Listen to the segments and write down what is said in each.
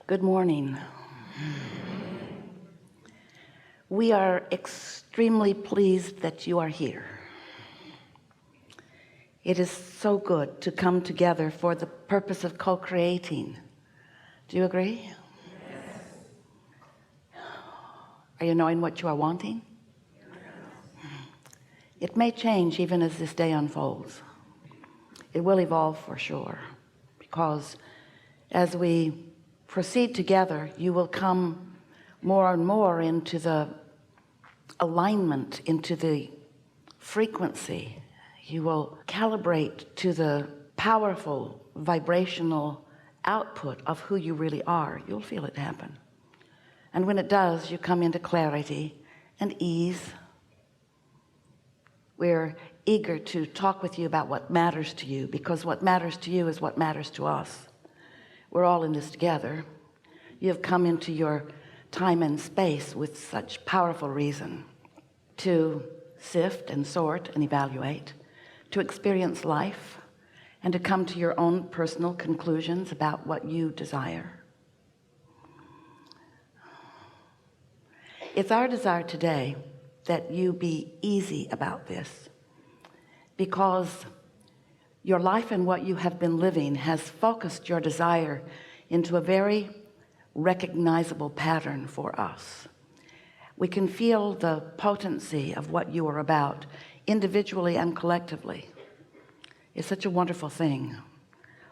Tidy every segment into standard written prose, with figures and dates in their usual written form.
Good morning. We are extremely pleased that you are here. It is so good to come together for the purpose of co-creating. Do you agree? Yes. Are you knowing what you are wanting? Yes. It may change even as this day unfolds. It will evolve for sure, because as we proceed together, you will come more and more into the alignment, into the frequency. You will calibrate to the powerful vibrational output of who you really are. You'll feel it happen. And when it does, you come into clarity and ease. We're eager to talk with you about what matters to you, because what matters to you is what matters to us. We're all in this together. You have come into your time and space with such powerful reason to sift and sort and evaluate, to experience life, and to come to your own personal conclusions about what you desire. It's our desire today that you be easy about this, because your life and what you have been living has focused your desire into a very recognizable pattern for us. We can feel the potency of what you are about, individually and collectively. It's such a wonderful thing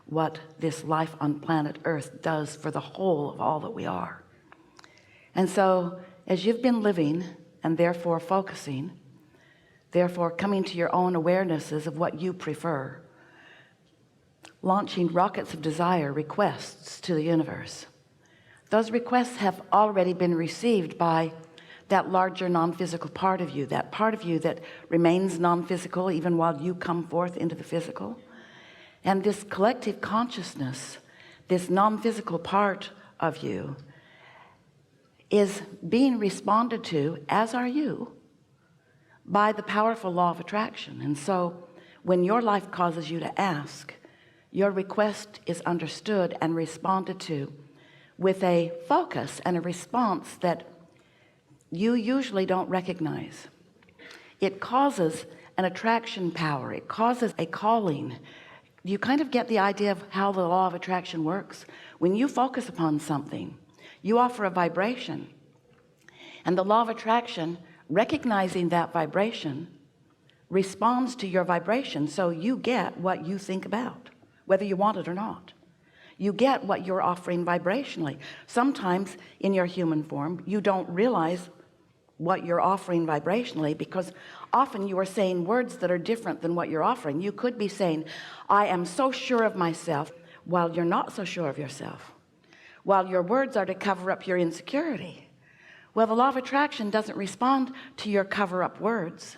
what this life on planet Earth does for the whole of all that we are. And so as you've been living and therefore focusing, therefore coming to your own awarenesses of what you prefer, launching rockets of desire, requests to the universe, those requests have already been received by that larger non-physical part of you, that part of you that remains non-physical even while you come forth into the physical. And this collective consciousness, this non-physical part of you, is being responded to, as are you, by the powerful law of attraction. And so when your life causes you to ask, your request is understood and responded to with a focus and a response that you usually don't recognize. It causes an attraction power. It causes a calling. You kind of get the idea of how the law of attraction works. When you focus upon something, you offer a vibration, and the law of attraction, recognizing that vibration, responds to your vibration. So you get what you think about, whether you want it or not. You get what you're offering vibrationally. Sometimes in your human form, you don't realize what you're offering vibrationally, because often you are saying words that are different than what you're offering. You could be saying, I am so sure of myself, while you're not so sure of yourself, while your words are to cover up your insecurity. Well, the law of attraction doesn't respond to your cover-up words.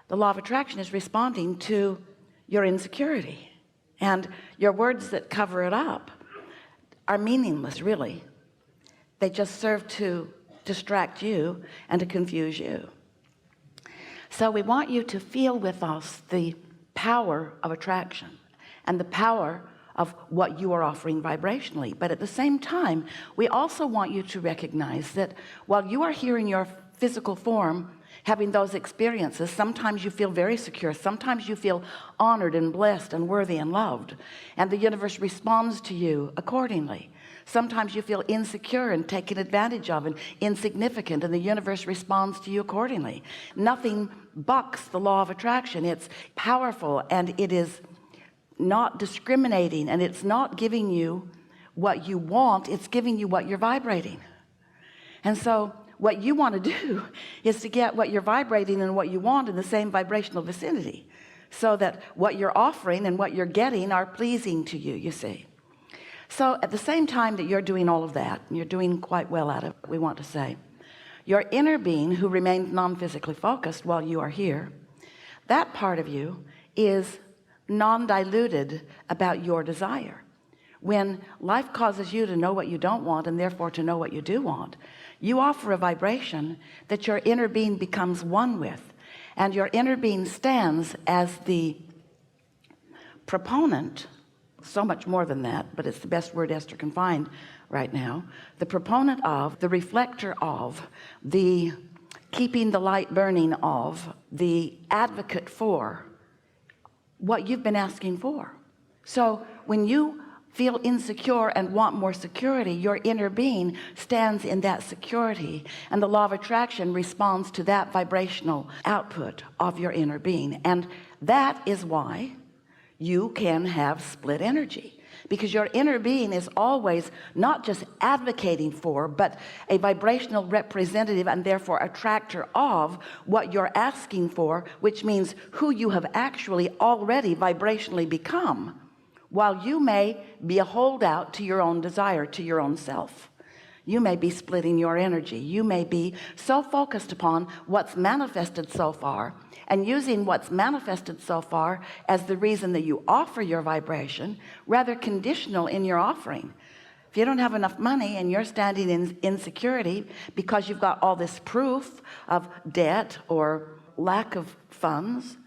The law of attraction is responding to your insecurity, and your words that cover it up are meaningless, really. They just serve to distract you and to confuse you. So we want you to feel with us the power of attraction and the power of what you are offering vibrationally. But at the same time, we also want you to recognize that while you are here in your physical form, having those experiences, sometimes you feel very secure, sometimes you feel honored and blessed and worthy and loved, and the universe responds to you accordingly. Sometimes you feel insecure and taken advantage of and insignificant, and the universe responds to you accordingly. Nothing bucks the law of attraction. It's powerful, and it is not discriminating, and it's not giving you what you want, it's giving you what you're vibrating. And so what you want to do is to get what you're vibrating and what you want in the same vibrational vicinity, so that what you're offering and what you're getting are pleasing to you, you see. So at the same time that you're doing all of that, and you're doing quite well at it, we want to say, your inner being, who remains non-physically focused while you are here, that part of you is non-diluted about your desire. When life causes you to know what you don't want, and therefore to know what you do want, you offer a vibration that your inner being becomes one with, and your inner being stands as the proponent, so much more than that, but it's the best word Esther can find, right now, the proponent of, the reflector of, the keeping the light burning of, the advocate for what you've been asking for. So when you feel insecure and want more security, your inner being stands in that security, and the law of attraction responds to that vibrational output of your inner being. And that is why you can have split energy, because your inner being is always not just advocating for, but a vibrational representative and therefore attractor of what you're asking for, which means who you have actually already vibrationally become, while you may be a holdout to your own desire, to your own self. You may be splitting your energy. You may be so focused upon what's manifested so far and using what's manifested so far as the reason that you offer your vibration, rather conditional in your offering. If you don't have enough money and you're standing in insecurity because you've got all this proof of debt or lack of funds,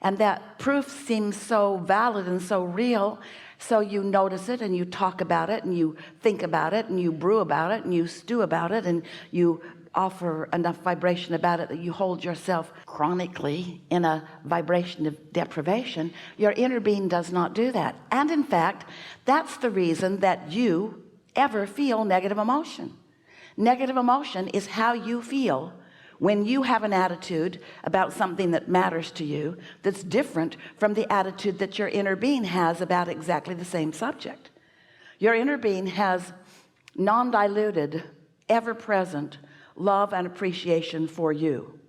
and that proof seems so valid and so real, so you notice it and you talk about it and you think about it and you brew about it and you stew about it and you offer enough vibration about it that you hold yourself chronically in a vibration of deprivation. Your inner being does not do that. And in fact, that's the reason that you ever feel negative emotion. Negative emotion is how you feel when you have an attitude about something that matters to you that's different from the attitude that your inner being has about exactly the same subject. Your inner being has non-diluted, ever-present love and appreciation for you.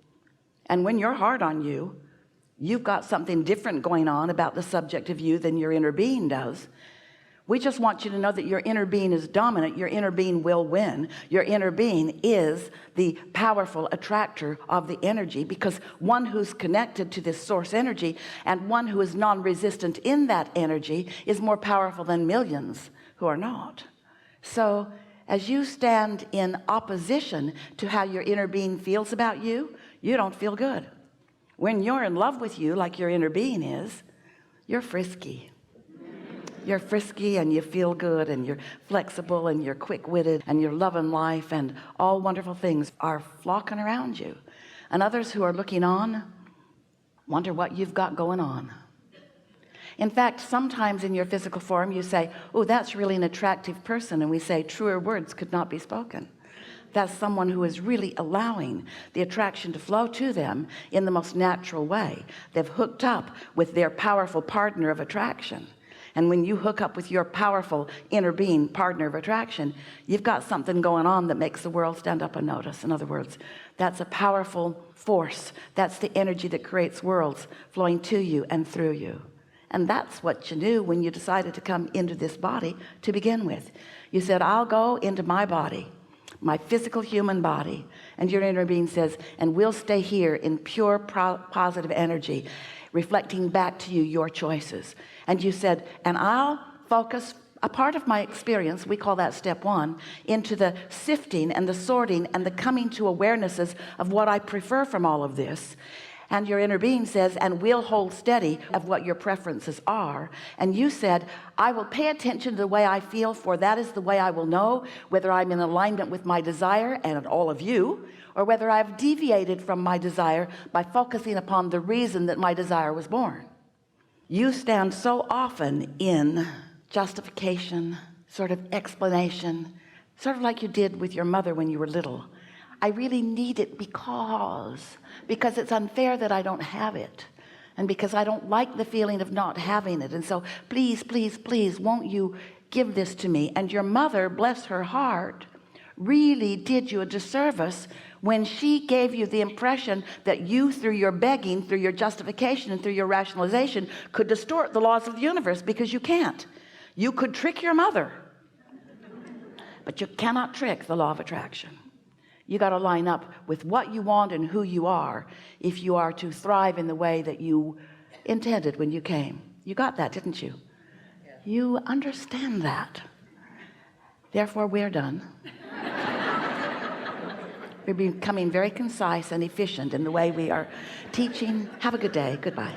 And when you're hard on you, you've got something different going on about the subject of you than your inner being does. We just want you to know that your inner being is dominant. Your inner being will win. Your inner being is the powerful attractor of the energy, because one who's connected to this source energy and one who is non-resistant in that energy is more powerful than millions who are not. So as you stand in opposition to how your inner being feels about you, you don't feel good. When you're in love with you, like your inner being is, you're frisky. You're frisky and you feel good and you're flexible and you're quick-witted and you're loving life, and all wonderful things are flocking around you. And others who are looking on wonder what you've got going on. In fact, sometimes in your physical form you say, oh, that's really an attractive person, and we say truer words could not be spoken. That's someone who is really allowing the attraction to flow to them in the most natural way. They've hooked up with their powerful partner of attraction. And when you hook up with your powerful inner being partner of attraction, you've got something going on that makes the world stand up and notice. In other words, that's a powerful force. That's the energy that creates worlds flowing to you and through you. And that's what you knew when you decided to come into this body to begin with. You said, I'll go into my body, my physical human body. And your inner being says, and we'll stay here in pure positive energy, reflecting back to you your choices. And you said, and I'll focus a part of my experience, we call that step one, into the sifting and the sorting and the coming to awarenesses of what I prefer from all of this. And your inner being says, and we'll hold steady of what your preferences are. And you said, I will pay attention to the way I feel, for that is the way I will know whether I'm in alignment with my desire and all of you, or whether I've deviated from my desire by focusing upon the reason that my desire was born. You stand so often in justification, sort of explanation, sort of like you did with your mother when you were little. I really need it because it's unfair that I don't have it, and because I don't like the feeling of not having it, and so please, please, please, won't you give this to me? And your mother, bless her heart, really did you a disservice when she gave you the impression that you, through your begging, through your justification, and through your rationalization, could distort the laws of the universe, because you can't. You could trick your mother, but you cannot trick the law of attraction. You got to line up with what you want and who you are if you are to thrive in the way that you intended when you came. You got that, didn't you? You understand that. Therefore, we're done. We're becoming very concise and efficient in the way we are teaching. Have a good day. Goodbye.